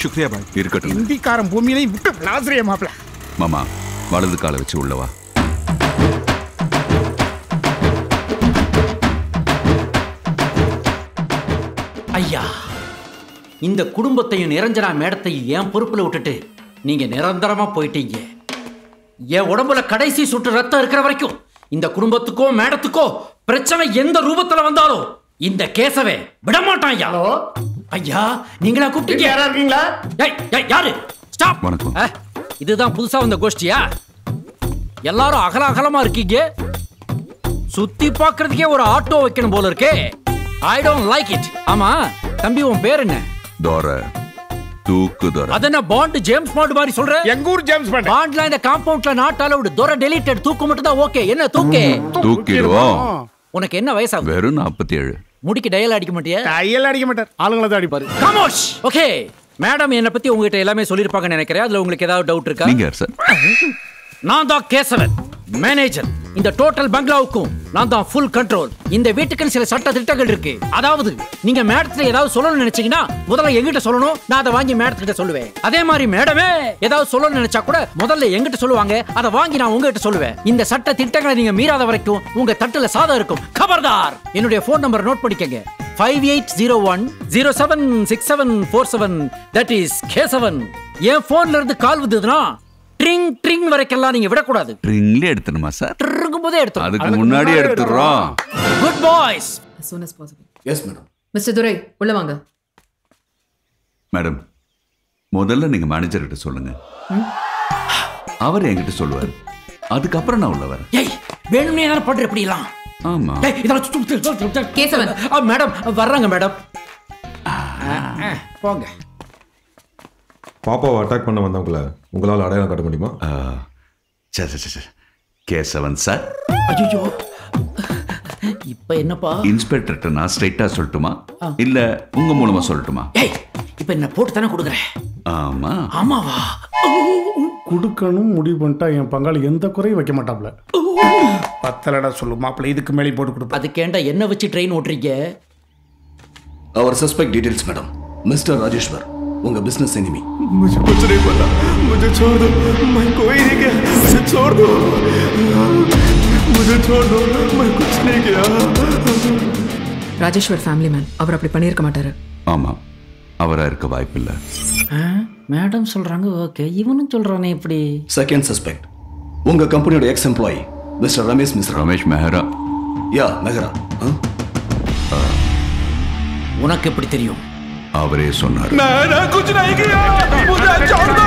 शुक्रिया भाई இருக்கட்டும் இந்திக்காரன் பூமியிலையும் விட்டு விளாசுறிய மாப்பிள மாமா வலது காலை வச்சு உள்ளவா ஐயா இந்த குடும்பத்தையும் நிரஞ்சனா மேடத்தையும் என் பொறுப்புல விட்டுட்டு நீங்க நிரந்தரமா போயிட்டீங்க. என் உடம்புல கடைசி சொட்டு ரத்தம் இருக்கிற வரைக்கும் இந்த குடும்பத்துக்கோ மேடத்துக்கோ பிரச்சனை எந்த ரூபத்துல வந்தாலும் இந்த கேசவே விடமாட்டான் ஐயா. ஐயா நீங்களா கூப்பிட்டீங்க? யாரா இருக்கீங்களா? யாரு? ஸ்டாப். வணக்கம். இதுதான் புதுசா வந்த கோஷ்டியா? எல்லாரும் அகலமா இருக்கீங்க. சுத்தி பார்க்கிறதுக்கே ஒரு ஆட்டோ வைக்கணும் போல இருக்கே. I don't like it. ஆமா தம்பி உன் பேர் என்ன? தோர தூக்கு தோர. அதென்ன பாண்ட் ஜேம்ஸ் பாண்ட் மாதிரி சொல்ற? எங்க ஊர் ஜேம்ஸ் பாண்ட். பாண்ட்ல இந்த காம்பவுண்ட்ல நாட் அலௌட். தோர டெலீட்டட். தூக்கு மட்டும் தான் ஓகே. என்ன தூக்கு? தூக்கிடுவோம். உனக்கு என்ன வயசாகுது? வெறும் 47. முடிக்கு டயல் அடிக்க மாட்டியா? டயல் அடிக்க மாட்டார். ஆளுங்கள தான் அடிப்பாரு. கமோஷ். ஓகே. மேடம் என்ன பத்தி உங்ககிட்ட எல்லாமே சொல்லிருப்பாங்கன்னு நினைக்கிறேன். அதுல உங்களுக்கு ஏதாவது டவுட் இருக்கா? நீங்க சார். நான் தான் கேசவன் மேனேஜர். இந்த டோட்டல் பங்களாவுக்கும் நான் தான் ஃபுல் கண்ட்ரோல். இந்த வீட்டுக்கு சில சட்ட திட்டங்கள் இருக்கு. அதாவது நீங்க மேடத்துல ஏதாவது சொல்லணும்னு நினைச்சீங்கன்னா முதல்ல எங்கிட்ட சொல்லணும். நான் அதை வாங்கி மேடத்துக்கிட்ட சொல்லுவேன். அதே மாதிரி மேடமே ஏதாவது சொல்லணும்னு நினைச்சா கூட முதல்ல எங்கிட்ட சொல்லுவாங்க. அதை வாங்கி நான் உங்ககிட்ட சொல்லுவேன். இந்த சட்ட திட்டங்களை நீங்க மீறாத வரைக்கும் உங்க தட்டுல சாதம் இருக்கும். கபர்தார். என்னுடைய போன் நம்பர் நோட் பண்ணிக்கங்க. 5801076747. That is Kesavan. என் போன்ல இருந்து கால் வந்ததுன்னா ட்ரிங் ட்ரிங் வரைக்கெல்லாம் நீங்க விடக்கூடாது. ட்ரிங்ல எடுத்துணுமா சார்? ட்ரிங்கும் போதே எடுத்துறோம். அதுக்கு முன்னாடி எடுத்துறோம். Good boys. as soon as possible. Yes madam. Mister Durai உள்ள வாங்க. மேடம் முதல்ல நீங்க மேனேஜர் கிட்ட சொல்லுங்க. அவர் என்கிட்ட சொல்லுவார். அதுக்கப்புறம் நான் உள்ள வரேன். ஏய் வேணும்னே என்ன பண்ற இப்படி எல்லாம்? ஆமா. ஏய் இதெல்லாம் கேசவன். மேடம் வர்றாங்க மேடம். போங்க. பாப்பாவை அட்டாக் பண்ண வந்தவங்கள உங்களால் அடையாளம் காட்ட முடியுமா? சரி கேசவன் சார். ஐயோ இப்போ என்னப்பா? இன்ஸ்பெக்டர்ட்ட நான் ஸ்ட்ரைட்டா சொல்லட்டுமா இல்ல உங்க மூலமா சொல்லட்டுமா? ஏய் இப்போ என்ன போட்டு தானே கொடுக்குறேன். ஆமா. ஆமாவா? குடுக்கணும் முடிவு பண்ணிட்டா என் பங்காளி எந்த குறையும் வைக்க மாட்டாப்ல. பத்தலடா சொல்லு மாப்பிள்ள. இதுக்கு மேலே போட்டு கொடுப்பா. அதுக்கேண்டா என்ன வச்சு ட்ரெயின் ஓட்டுறீங்க? அவர் suspect details madam. Mister Rajeshwar उंग बिजनेस एनिमी। मुझे कुछ नहीं पता, मुझे छोड़ दो, मैं कोई नहीं किया, मुझे छोड़ दो, मुझे छोड़ दो, मैं कुछ नहीं किया। ராஜேஸ்வர் ஃபேமிலி மேன், அவர் அப்படி பண்ணியிருக்க மாட்டாரு. ஆமா, அவரா இருக்க வாய்ப்பில்லை. மேடம் சொல்றாங்க ஓகே, இவனும் சொல்றானே இப்படி. செகண்ட் சஸ்பெக்ட் உங்க கம்பெனியோட ex employee mister Ramesh Mishra. Ramesh Mehra? Ya Mehra. உனக்கு எப்படி தெரியும்? அவரே சொன்னார். मैंने कुछ नहीं किया, मुझे छोड़ दो,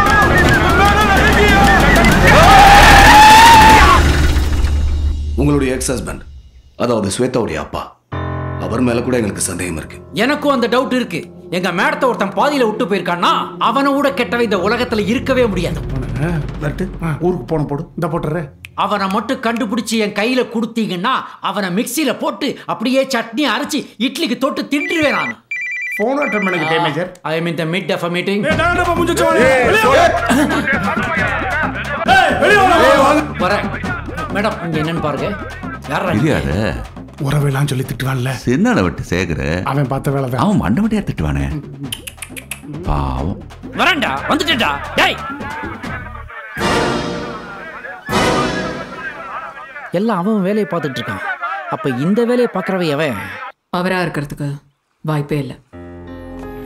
मैंने नहीं किया। உங்களுடைய எக்ஸ் ஹஸ்பண்ட், அதாவது ஸ்வேதாவுடைய அப்பா, அவர் மேல கூட எங்களுக்கு சந்தேகம் இருக்கு. எனக்கும் அந்த டவுட் இருக்கு. எங்க மேடத்தை ஒருத்தன் பாதியில விட்டு போயிருக்கான்னா அவனை கூட கெட்டவை இந்த உலகத்துல இருக்கவே முடியாது. ஊருக்கு போன போடு, இந்த போட்டுறேன். அவனை மட்டும் கண்டுபிடிச்சு என் கையில கொடுத்தீங்கன்னா அவனை மிக்சியில போட்டு அப்படியே சட்னி அரைச்சி இட்லிக்கு தொட்டு தின்றுவேன் நான். फोन अटेंड करने के टाइम है sir. I am in the mid of a meeting. मुझे छोड़ மேடம் இங்க என்னன்னு பாருங்க. யாரா யாரு? உறவெல்லாம் சொல்லி திட்டுவான்ல, சின்னட விட்டு சேகர. அவன் பார்த்த வேலை தான். அவன் மண்டமட்டியா திட்டுவானே, பாவம். வரேன்டா, வந்துட்டேன்டா. டேய், எல்லாம் அவன் வேலையை பார்த்துட்டு இருக்கான். அப்ப இந்த வேலையை பார்க்கறவ எவன்? அவரா இருக்கிறதுக்கு வாய்ப்பே இல்லை.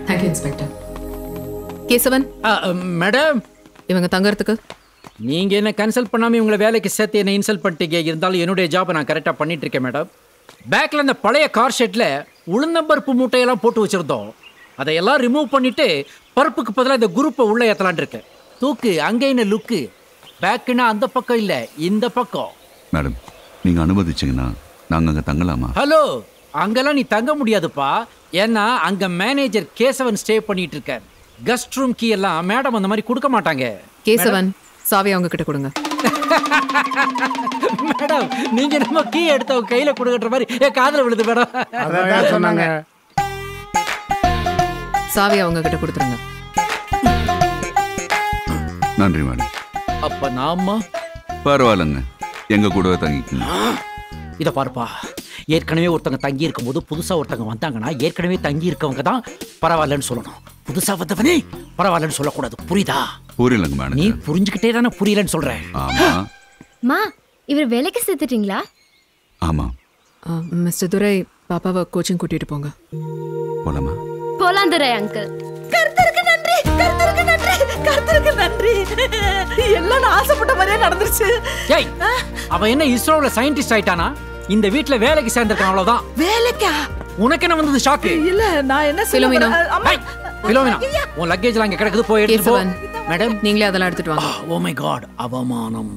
Thank you inspector. கேசவன் மேடம், இவங்க தங்கறதுக்கு நீங்க என்ன கன்சல்ட் பண்ணாம இவங்களை வேலைக்கு சேர்த்து என்ன இன்சல்ட் பண்ணிட்டீங்க. இருந்தாலும் என்னுடைய ஜாபை நான் கரெக்டாக பண்ணிட்டு இருக்கேன் மேடம். பேக்கில் அந்த பழைய கார் ஷெட்டில் உளுந்தம்பருப்பு மூட்டையெல்லாம் போட்டு வச்சுருந்தோம். அதையெல்லாம் ரிமூவ் பண்ணிவிட்டு பருப்புக்கு பதிலாக இந்த குரூப்பை உள்ளே ஏற்றலான் இருக்கேன். தூக்கு அங்கே என்ன லுக்கு. பேக்குன்னா அந்த பக்கம் இல்லை, இந்த பக்கம். மேடம், நீங்கள் அனுமதிச்சிங்கன்னா நாங்கள் அங்கே தங்கலாமா? ஹலோ, அங்கெல்லாம் நீ தங்க முடியாதுப்பா. ஏன்னா அங்கே மேனேஜர் கேசவன் ஸ்டே பண்ணிட்டு இருக்கார். கெஸ்ட் ரூம் கீ எல்லாம் மேடம் அந்த மாதிரி கொடுக்க மாட்டாங்க. கேசவன், சாவி அவங்க கிட்ட கொடுங்க. மேடம், நீங்க நம்ம கீ எடுத்து அவங்க கையில கொடுக்கற மாதிரி என் காதுல விழுது மேடம். அதான் சொன்னாங்க. சாவி அவங்க கிட்ட கொடுத்துருங்க. நன்றி மேடம். அப்ப நாம பரவாயில்லைங்க, எங்க கூடவே தங்கிக்கணும். இத பாருப்பா, ஏற்கனவே ஒருத்தங்க தங்கி இருக்கும்போது புதுசா ஒருத்தங்க வந்தாங்கன்னா ஏற்கனவே தங்கி இருக்கவங்க தான் பரவாயில்லன்னு சொல்லணும். புதுசா வந்தவனே பரவாயில்லன்னு சொல்லக்கூடாது. புரியுதா? புரியலங்க நீ மேனேஜர். புரிஞ்சுக்கிட்டே தானே புரியலன்னு சொல்றேன். ஆமா மா இவர் வேலைக்கு சேர்த்துட்டீங்களா? ஆமா. மிஸ்டர் துரை, பாப்பாவை கோச்சிங் கூட்டிட்டு போங்க. போலாமா? போலாம் துரை அங்கிள். கர்த்தருக்கு நன்றி, கர்த்தருக்கு நன்றி, கர்த்தருக்கு நன்றி. எல்லாம் நான் ஆசைப்பட்ட மாதிரியே நடந்துருச்சு. ஏய், அவன் என்ன இஸ்ரோல சயின்டிஸ்ட் ஆயிட்டானா? இந்த வீட்ல வேலைக்கு சேர்ந்திருக்கான், அவ்வளவுதான். வேலைக்கா? உனக்கு என்ன வந்தது ஷாக்கு? இல்ல, நான் என்ன பிலோமினா. பிலோமினா, உன் லக்கேஜ்லாம் இங்க கிடக்குது, போய் எடுத்து போ. கேசவன், மேடம் நீங்களே அதெல்லாம் எடுத்துட்டு வாங்க. ஓ மை காட், அவமானம்.